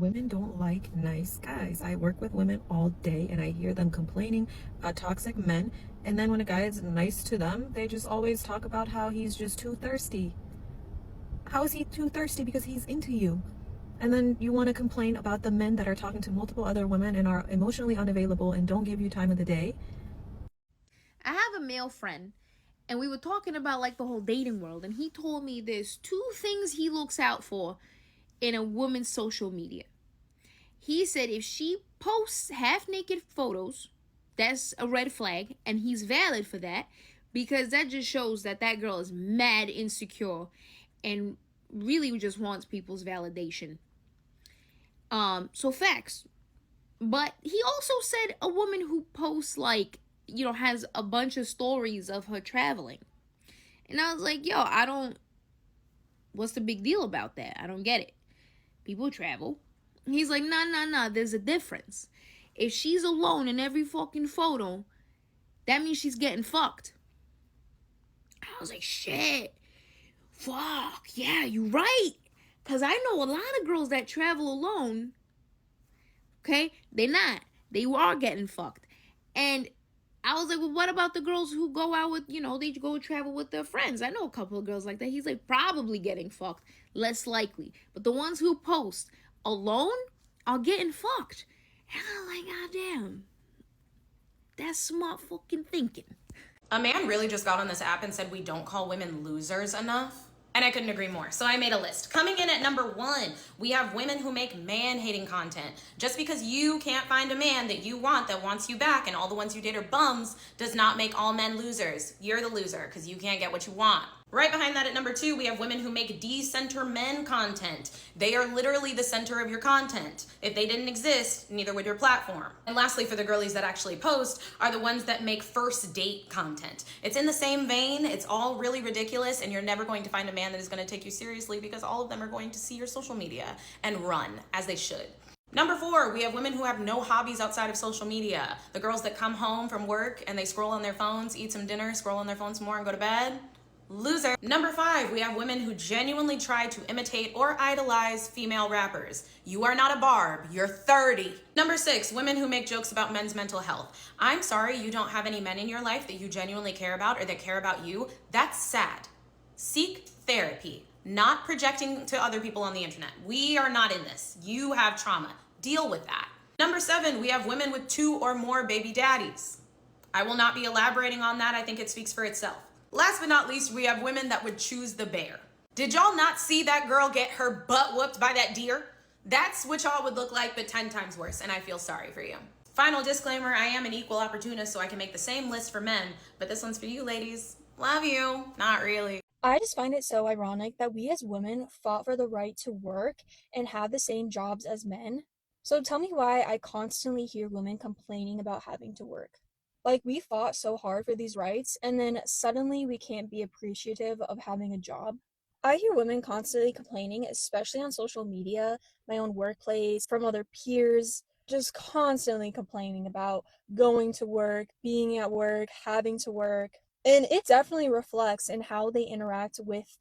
Women don't like nice guys. I work with women all day and I hear them complaining about toxic men. And then when a guy is nice to them, they just always talk about how he's just too thirsty. How is he too thirsty? Because he's into you. And then you want to complain about the men that are talking to multiple other women and are emotionally unavailable and don't give you time of the day. I have a male friend, and we were talking about like the whole dating world, and he told me there's two things he looks out for in a woman's social media. He said if she posts half naked photos, that's a red flag, and he's valid for that because that just shows that that girl is mad insecure and really just wants people's validation. So facts. But he also said a woman who posts like, has a bunch of stories of her traveling. And I was like, yo, what's the big deal about that? I don't get it. People travel. He's like, nah, there's a difference. If she's alone in every fucking photo, that means she's getting fucked. I was like, shit. Fuck, yeah, you right. Because I know a lot of girls that travel alone, okay? They're not. They are getting fucked. And I was like, well, what about the girls who go out with, they go travel with their friends? I know a couple of girls like that. He's like, probably getting fucked. Less likely. But the ones who post alone are getting fucked. And I'm like, God damn. That's smart fucking thinking. A man really just got on this app and said we don't call women losers enough. And I couldn't agree more. So I made a list. Coming in at number 1, we have women who make man-hating content. Just because you can't find a man that you want that wants you back and all the ones you date are bums does not make all men losers. You're the loser because you can't get what you want. Right behind that at number 2, we have women who make de-center men content. They are literally the center of your content. If they didn't exist, neither would your platform. And lastly, for the girlies that actually post, are the ones that make first date content. It's in the same vein, it's all really ridiculous, and you're never going to find a man that is going to take you seriously because all of them are going to see your social media and run, as they should. Number 4, we have women who have no hobbies outside of social media. The girls that come home from work and they scroll on their phones, eat some dinner, scroll on their phones some more, and go to bed. Loser. Number 5, we have women who genuinely try to imitate or idolize female rappers. You are not a Barb, you're 30. Number 6, women who make jokes about men's mental health. I'm sorry you don't have any men in your life that you genuinely care about or that care about you. That's sad. Seek therapy, not projecting to other people on the internet. We are not in this. You have trauma. Deal with that. Number 7, we have women with 2 or more baby daddies. I will not be elaborating on that. I think it speaks for itself. Last but not least, we have women that would choose the bear. Did y'all not see that girl get her butt whooped by that deer? That's what y'all would look like, but 10 times worse, and I feel sorry for you. Final disclaimer, I am an equal opportunist, so I can make the same list for men, but this one's for you ladies. Love you. Not really. I just find it so ironic that we as women fought for the right to work and have the same jobs as men. So tell me why I constantly hear women complaining about having to work. Like, we fought so hard for these rights, and then suddenly we can't be appreciative of having a job. I hear women constantly complaining, especially on social media, my own workplace, from other peers, just constantly complaining about going to work, being at work, having to work. And it definitely reflects in how they interact with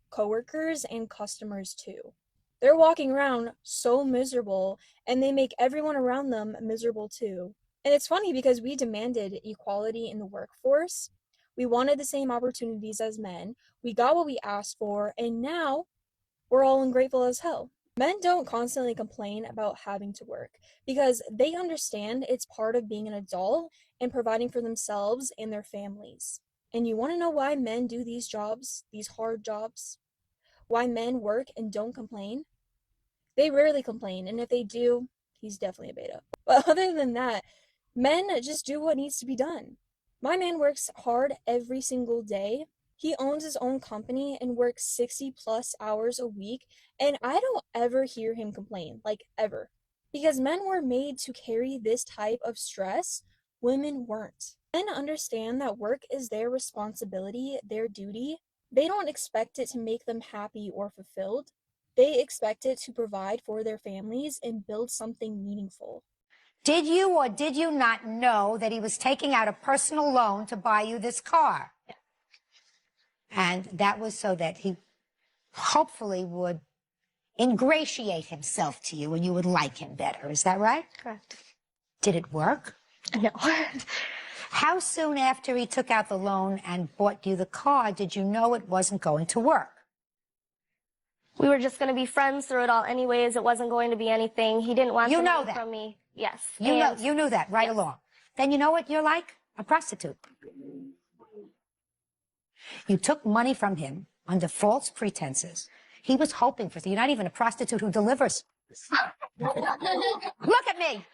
coworkers and customers too. They're walking around so miserable, and they make everyone around them miserable too. And it's funny because we demanded equality in the workforce. We wanted the same opportunities as men. We got what we asked for, and now we're all ungrateful as hell. Men don't constantly complain about having to work because they understand it's part of being an adult and providing for themselves and their families. And you want to know why men do these jobs, these hard jobs? Why men work and don't complain? They rarely complain, and if they do, he's definitely a beta. But other than that, men just do what needs to be done. My man works hard every single day. He owns his own company and works 60 plus hours a week, and I don't ever hear him complain, like ever. Because men were made to carry this type of stress, women weren't. Men understand that work is their responsibility, their duty. They don't expect it to make them happy or fulfilled. They expect it to provide for their families and build something meaningful. Did you or did you not know that he was taking out a personal loan to buy you this car? And that was so that he hopefully would ingratiate himself to you and you would like him better. Is that right? Correct. Did it work? No. How soon after he took out the loan and bought you the car did you know it wasn't going to work? We were just going to be friends through it all anyways. It wasn't going to be anything. He didn't want You the know money that. from me. Yes. You knew that right Yes. along. Then you know what you're like? A prostitute. You took money from him under false pretenses. He was hoping for, you're not even a prostitute who delivers. Look at me.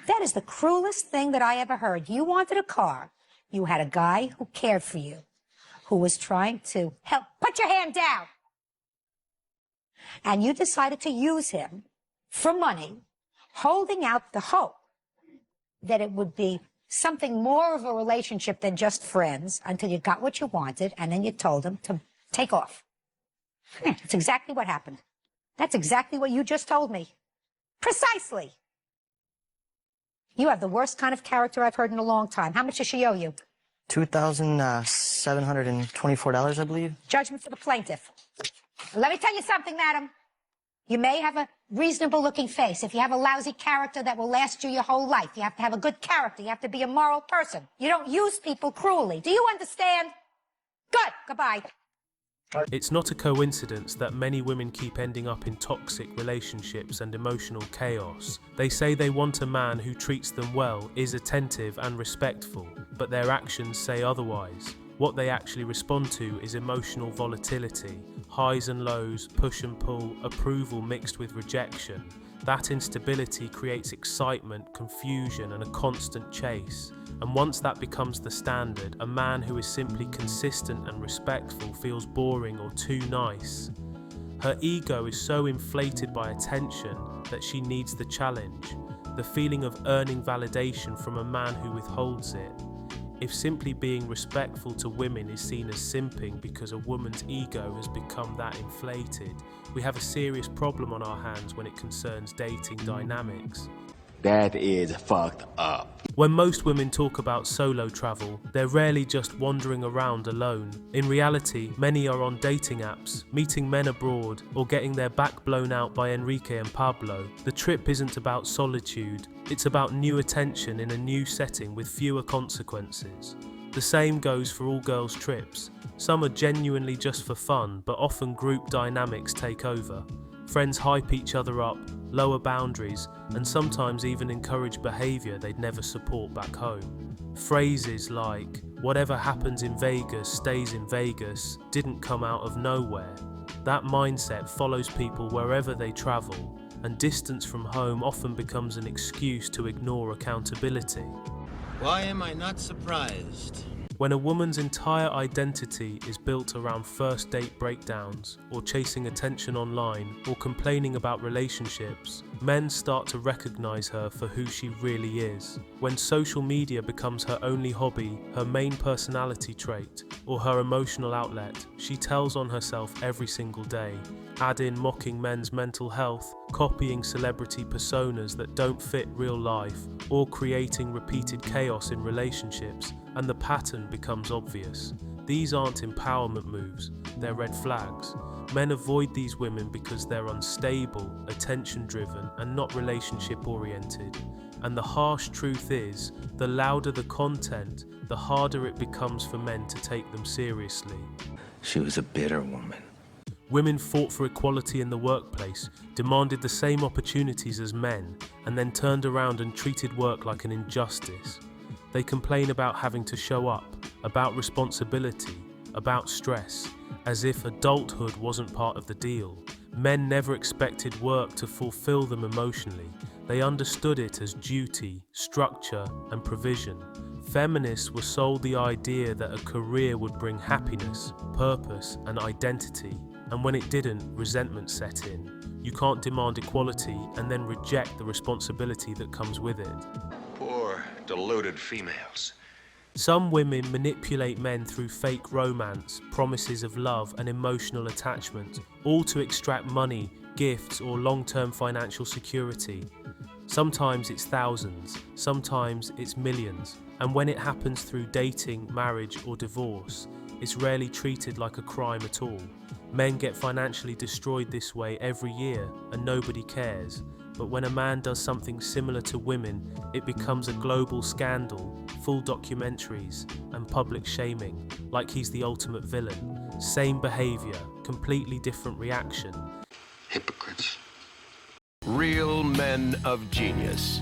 That is the cruelest thing that I ever heard. You wanted a car. You had a guy who cared for you, who was trying to help. Put your hand down. And you decided to use him for money, holding out the hope that it would be something more of a relationship than just friends until you got what you wanted, and then you told him to take off. That's exactly what happened. That's exactly what you just told me. Precisely. You have the worst kind of character I've heard in a long time. How much does she owe you? $2,724, I believe. Judgment for the plaintiff. Let me tell you something, madam. You may have a reasonable-looking face. If you have a lousy character that will last you your whole life, you have to have a good character. You have to be a moral person. You don't use people cruelly. Do you understand? Good. Goodbye. It's not a coincidence that many women keep ending up in toxic relationships and emotional chaos. They say they want a man who treats them well, is attentive and respectful, but their actions say otherwise. What they actually respond to is emotional volatility, highs and lows, push and pull, approval mixed with rejection. That instability creates excitement, confusion, and a constant chase. And once that becomes the standard, a man who is simply consistent and respectful feels boring or too nice. Her ego is so inflated by attention that she needs the challenge, the feeling of earning validation from a man who withholds it. If simply being respectful to women is seen as simping because a woman's ego has become that inflated, we have a serious problem on our hands when it concerns dating dynamics. That is fucked up. When most women talk about solo travel, they're rarely just wandering around alone. In reality, many are on dating apps, meeting men abroad, or getting their back blown out by Enrique and Pablo. The trip isn't about solitude, it's about new attention in a new setting with fewer consequences. The same goes for all girls' trips. Some are genuinely just for fun, but often group dynamics take over. Friends hype each other up, lower boundaries, and sometimes even encourage behaviour they'd never support back home. Phrases like, "Whatever happens in Vegas stays in Vegas," didn't come out of nowhere. That mindset follows people wherever they travel, and distance from home often becomes an excuse to ignore accountability. Why am I not surprised? When a woman's entire identity is built around first date breakdowns, or chasing attention online, or complaining about relationships, men start to recognize her for who she really is. When social media becomes her only hobby, her main personality trait, or her emotional outlet, she tells on herself every single day. Add in mocking men's mental health, copying celebrity personas that don't fit real life, or creating repeated chaos in relationships, and the pattern becomes obvious. These aren't empowerment moves, they're red flags. Men avoid these women because they're unstable, attention-driven, and not relationship-oriented. And the harsh truth is, the louder the content, the harder it becomes for men to take them seriously. She was a bitter woman. Women fought for equality in the workplace, demanded the same opportunities as men, and then turned around and treated work like an injustice. They complain about having to show up, about responsibility, about stress, as if adulthood wasn't part of the deal. Men never expected work to fulfill them emotionally. They understood it as duty, structure, and provision. Feminists were sold the idea that a career would bring happiness, purpose, and identity. And when it didn't, resentment set in. You can't demand equality and then reject the responsibility that comes with it. Poor, deluded females. Some women manipulate men through fake romance, promises of love, and emotional attachment, all to extract money, gifts, or long-term financial security. Sometimes it's thousands, sometimes it's millions, and when it happens through dating, marriage, or divorce, it's rarely treated like a crime at all. Men get financially destroyed this way every year and nobody cares. But when a man does something similar to women, it becomes a global scandal, full documentaries and public shaming, like he's the ultimate villain. Same behaviour, completely different reaction. Hypocrites. Real men of genius.